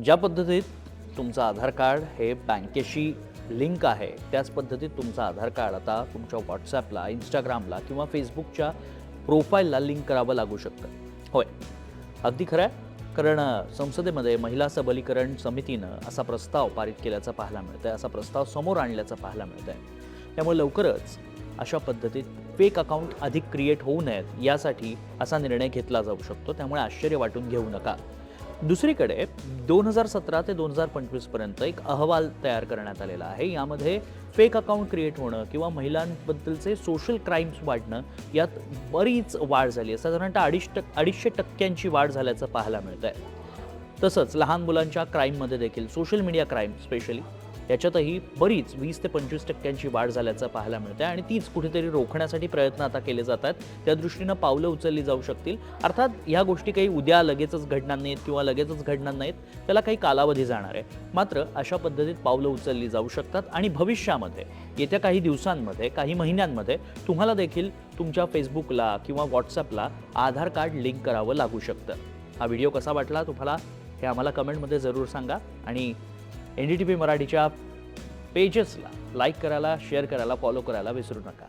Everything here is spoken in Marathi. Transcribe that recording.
ज्या पद्धतीत तुमचं आधार कार्ड हे बँकेशी लिंक आहे, त्याच पद्धतीत तुमचं आधार कार्ड आता तुमच्या व्हॉट्सॲपला, इंस्टाग्रामला किंवा फेसबुकच्या प्रोफाईलला लिंक करावं लागू शकतं. होय, अगदी खरं आहे. कारण संसदेमध्ये महिला सबलीकरण समितीनं असा प्रस्ताव पारित केल्याचं पाहायला मिळतंय, असा प्रस्ताव समोर आणल्याचं पाहायला मिळतंय. त्यामुळे लवकरच अशा पद्धतीत फेक अकाउंट अधिक क्रिएट होऊ नयेत यासाठी असा निर्णय घेतला जाऊ शकतो. त्यामुळे आश्चर्य वाटून घेऊ नका. दुसरीकडे 2017 ते 2025 पर्यंत एक अहवाल तयार करण्यात आलेला आहे. यामध्ये फेक अकाउंट क्रिएट होणं किंवा महिलांबद्दलचे सोशल क्राईम्स वाढणं यात बरीच वाढ झाली आहे. साधारणतः 250% वाढ झाल्याचं पाहायला मिळतंय. तसंच लहान मुलांच्या क्राईममध्ये देखील सोशल मीडिया क्राईम स्पेशली याच्यातही बरीच 20 ते 25% वाढ झाल्याचं पाहायला मिळतंय आणि तीच कुठेतरी रोखण्यासाठी प्रयत्न आता केले जात आहेत. त्या दृष्टीनं पावलं उचलली जाऊ शकतील. अर्थात ह्या गोष्टी काही उद्या लगेचच घडणार नाहीत किंवा लगेचच घडणार नाहीत, त्याला काही कालावधी जाणार आहे. मात्र अशा पद्धतीत पावलं उचलली जाऊ शकतात आणि भविष्यामध्ये येत्या काही दिवसांमध्ये, काही महिन्यांमध्ये तुम्हाला देखील तुमच्या फेसबुकला किंवा व्हॉट्सॲपला आधार कार्ड लिंक करावं लागू शकतं. हा व्हिडिओ कसा वाटला तुम्हाला हे आम्हाला कमेंटमध्ये जरूर सांगा आणि NDTV मराठीच्या पेजेसला लाईक करायला, शेअर करायला, फॉलो करायला विसरू नका.